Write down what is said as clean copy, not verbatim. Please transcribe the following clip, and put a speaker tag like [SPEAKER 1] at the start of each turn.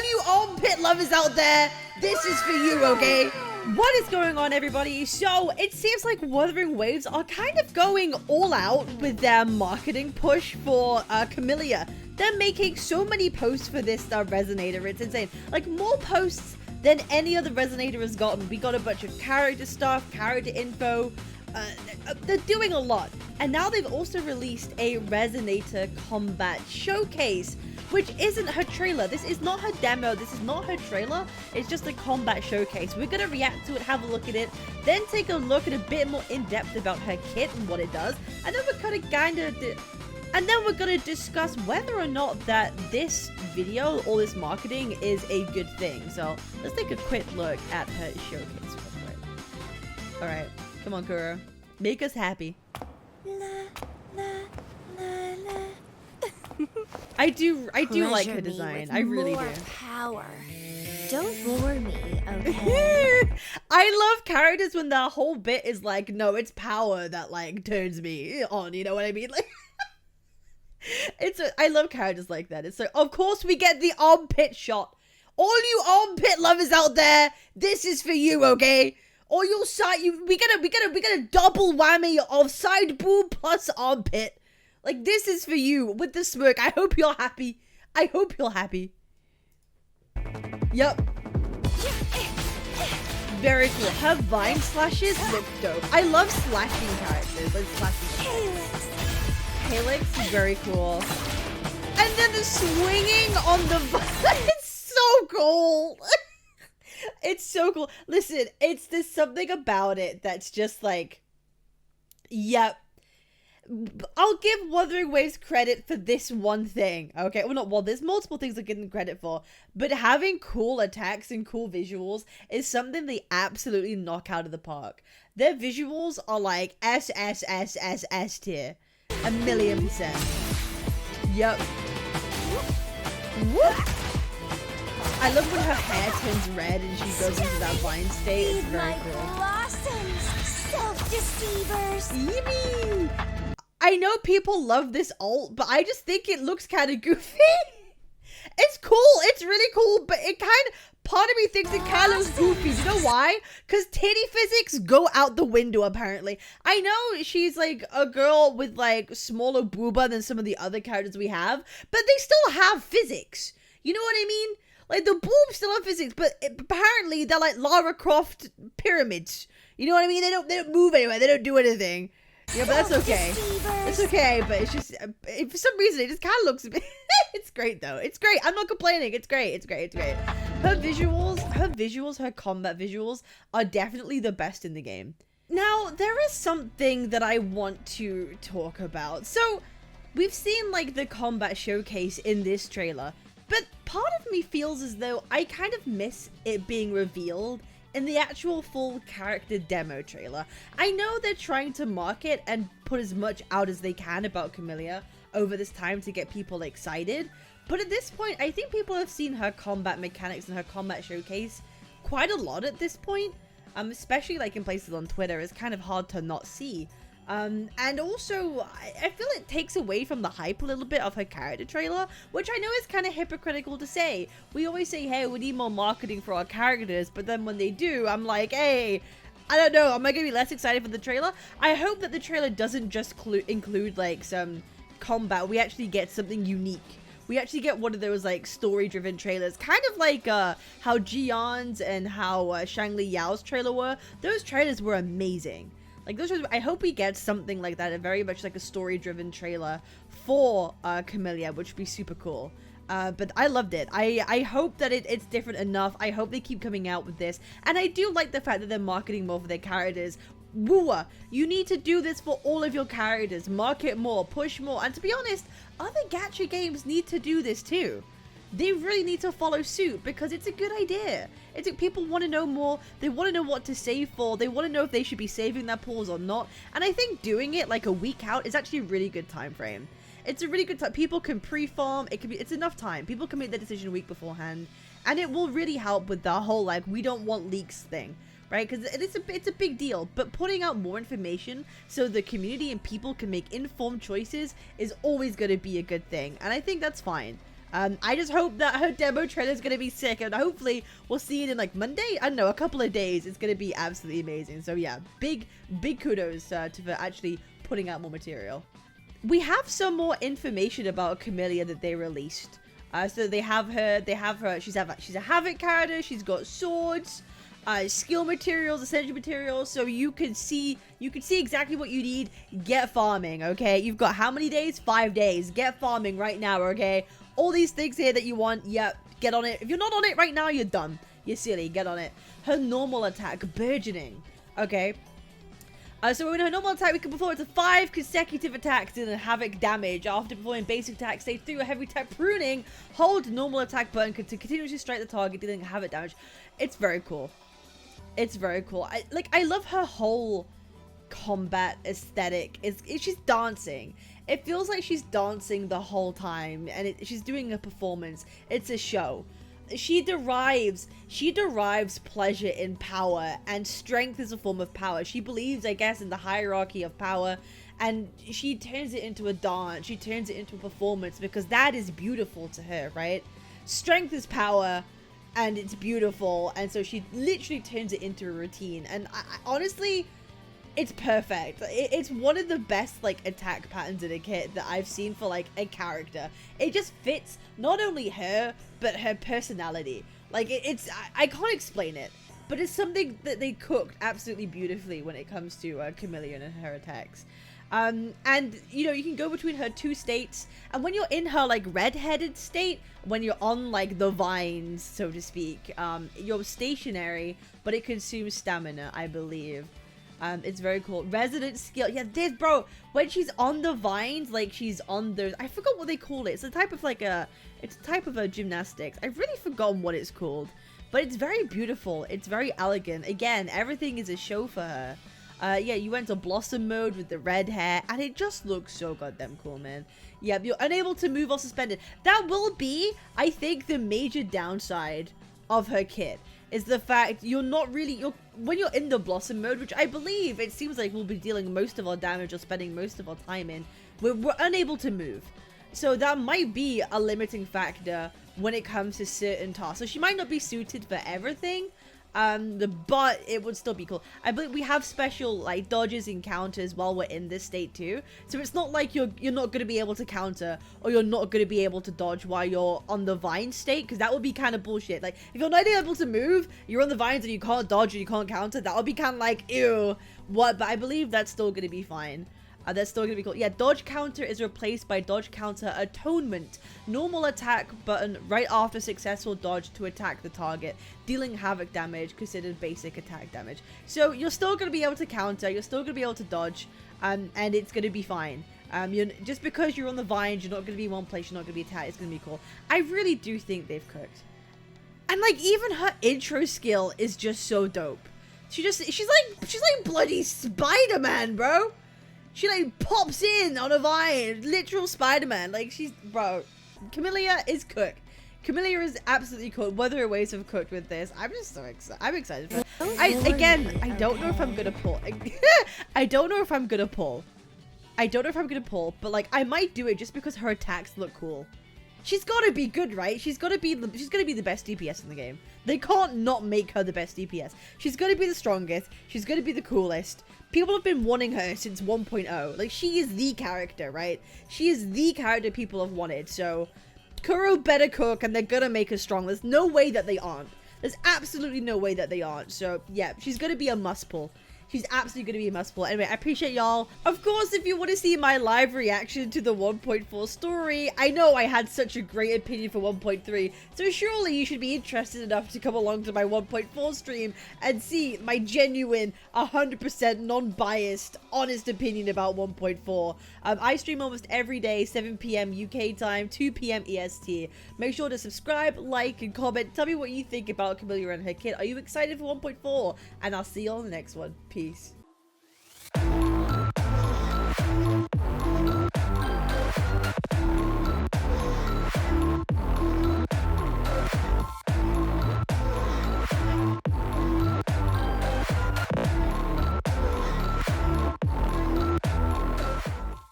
[SPEAKER 1] you armpit lovers out there, this is for you, okay? What is going on, everybody? So, it seems like Wuthering Waves are kind of going all out with their marketing push for Camellya. They're making so many posts for this Resonator, it's insane. Like, more posts than any other Resonator has gotten. We got a bunch of character stuff, character info. They're doing a lot. And now they've also released a Resonator combat showcase, which isn't her trailer. This is not her demo. This is not her trailer. It's just a combat showcase. We're going to react to it, have a look at it, then take a look at a bit more in depth about her kit and what it does. And then we're going to discuss whether or not that this video or this marketing is a good thing. So let's take a quick look at her showcase real quick. All right, come on, Kuro. Make us happy. I do like her design. I really do.
[SPEAKER 2] Power. Don't bore me, okay?
[SPEAKER 1] I love characters when their whole bit is like, no, it's power that like turns me on. You know what I mean? Like, I love characters like that. It's like, of course we get the armpit shot. All you armpit lovers out there, this is for you, okay? Or your side, we get a double whammy of side boob plus armpit. Like, this is for you with the smirk. I hope you're happy. I hope you're happy. Yup. Very cool. Her vine slashes look dope. I love slashing characters. Like slashing. Helix is very cool. And then the swinging on the vine. It's so cool. It's so cool. Listen, there's something about it that's just like, yep. I'll give Wuthering Waves credit for this one thing, okay? Well, there's multiple things I give them credit for, but having cool attacks and cool visuals is something they absolutely knock out of the park. Their visuals are like S tier. 1,000,000%. Yup. Whoop. I love when her hair turns red and she goes into that vine state. It's very cool.
[SPEAKER 2] Blossoms, self-deceivers.
[SPEAKER 1] Yippee! I know people love this ult, but I just think it looks kind of goofy. It's cool. It's really cool, but part of me thinks it kind of looks goofy. You know why? Because titty physics go out the window, apparently. I know she's like a girl with like smaller booba than some of the other characters we have, but they still have physics. You know what I mean? Like, the boobs still have physics, but apparently they're like Lara Croft pyramids. You know what I mean? They don't move anywhere. They don't do anything. Yeah, but that's okay. It's okay, but it's just, for some reason, it just kind of looks a bit... It's great, though. It's great. I'm not complaining. It's great. It's great. It's great. Her combat visuals are definitely the best in the game. Now, there is something that I want to talk about. So, we've seen, like, the combat showcase in this trailer, but part of me feels as though I kind of miss it being revealed in the actual full character demo trailer. I know they're trying to market and put as much out as they can about Camellya over this time to get people excited, but at this point, I think people have seen her combat mechanics and her combat showcase quite a lot at this point, especially like in places on Twitter. It's kind of hard to not see. And also, I feel it takes away from the hype a little bit of her character trailer, which I know is kind of hypocritical to say. We always say, hey, we need more marketing for our characters, but then when they do, I'm like, hey, I don't know, am I going to be less excited for the trailer? I hope that the trailer doesn't just include, like, some combat. We actually get something unique. We actually get one of those, like, story-driven trailers, kind of like how Jian's and how Shangli Yao's trailer were. Those trailers were amazing. Like, I hope we get something like that, a very much like a story-driven trailer for Camellya, which would be super cool. But I loved it. I hope that it's different enough. I hope they keep coming out with this. And I do like the fact that they're marketing more for their characters. Wooa, you need to do this for all of your characters. Market more, push more. And to be honest, other gacha games need to do this too. They really need to follow suit because it's a good idea. People want to know more. They want to know what to save for. They want to know if they should be saving their pools or not. And I think doing it like a week out is actually a really good time frame. It's a really good time. People can pre-farm. It's enough time. People can make their decision a week beforehand. And it will really help with the whole, like, we don't want leaks thing. Right? Because it's a big deal. But putting out more information so the community and people can make informed choices is always going to be a good thing. And I think that's fine. I just hope that her demo trailer is going to be sick, and hopefully we'll see it in like Monday. I don't know, a couple of days. It's going to be absolutely amazing. So yeah, big kudos to for actually putting out more material. We have some more information about Camellya that they released. So they have her, she's a Havoc character, she's got swords, skill materials, essential materials, so you can see exactly what you need. Get farming, okay? You've got how many days? 5 days. Get farming right now, okay? All these things here that you want, yep, get on it. If you're not on it right now, you're done. You're silly, get on it. Her normal attack, burgeoning, okay? So in her normal attack, we can perform up to 5 consecutive attacks dealing Havoc damage. After performing basic attack, stay through a heavy attack pruning, hold the normal attack button to continuously strike the target, dealing Havoc damage. It's very cool. It's very cool. I love her whole combat aesthetic. She's dancing. It feels like she's dancing the whole time, and she's doing a performance. It's a show. She derives pleasure in power, and strength is a form of power. She believes, I guess, in the hierarchy of power, and she turns it into a dance. She turns it into a performance because that is beautiful to her, right? Strength is power, and it's beautiful, and so she literally turns it into a routine. And I honestly, it's perfect. It's one of the best like attack patterns in a kit that I've seen for like a character. It just fits not only her but her personality. Like I can't explain it, but it's something that they cooked absolutely beautifully when it comes to Camellya and her attacks. And you know, you can go between her 2 states, and when you're in her like red-headed state, when you're on like the vines, so to speak, you're stationary, but it consumes stamina, I believe. It's very cool. Resident skill. Yeah, this, bro, when she's on the vines, like she's on those, I forgot what they call it. It's a type of like it's a type of a gymnastics. I've really forgotten what it's called, but it's very beautiful. It's very elegant. Again, everything is a show for her. Yeah, you went to blossom mode with the red hair, and it just looks so goddamn cool, man. Yeah, you're unable to move or suspended. That will be, I think, the major downside of her kit. Is the fact you're not really, when you're in the blossom mode, which I believe it seems like we'll be dealing most of our damage or spending most of our time in, we're unable to move. So that might be a limiting factor when it comes to certain tasks. So she might not be suited for everything, but it would still be cool. I believe we have special like dodges and counters while we're in this state too. So it's not like you're not going to be able to counter, or you're not going to be able to dodge while you're on the vine state, because that would be kind of bullshit. Like if you're not able to move, you're on the vines and you can't dodge or you can't counter, that would be kind of like, ew, what? But I believe that's still going to be fine. That's still gonna be cool. Yeah, dodge counter is replaced by dodge counter atonement. Normal attack button right after successful dodge to attack the target, dealing havoc damage, considered basic attack damage. So you're still gonna be able to counter, you're still gonna be able to dodge, and it's gonna be fine. Just because you're on the vines, you're not gonna be in one place, you're not gonna be attacked. It's gonna be cool. I really do think they've cooked. And like even her intro skill is just so dope. She's like bloody Spider-Man, bro. She like pops in on a vine, literal Spider-Man. Like bro, Camellya is cooked. Camellya is absolutely cooked. Wuthering Waves have cooked with this. I'm just so excited. I'm excited for it. I don't know if I'm gonna pull. I don't know if I'm gonna pull. But like I might do it just because her attacks look cool. She's gotta be good, right? She's gonna be the best DPS in the game. They can't not make her the best DPS. She's gonna be the strongest. She's gonna be the coolest. People have been wanting her since 1.0. Like, she is the character, right? She is the character people have wanted. So, Kuro better cook, and they're gonna make her strong. There's no way that they aren't. There's absolutely no way that they aren't. So, yeah, she's gonna be a must pull. She's absolutely going to be a must pull. Anyway, I appreciate y'all. Of course, if you want to see my live reaction to the 1.4 story, I know I had such a great opinion for 1.3, so surely you should be interested enough to come along to my 1.4 stream and see my genuine, 100% non-biased, honest opinion about 1.4. I stream almost every day, 7 PM UK time, 2 PM EST. Make sure to subscribe, like, and comment. Tell me what you think about Camellya and her kit. Are you excited for 1.4? And I'll see you on the next one. Peace.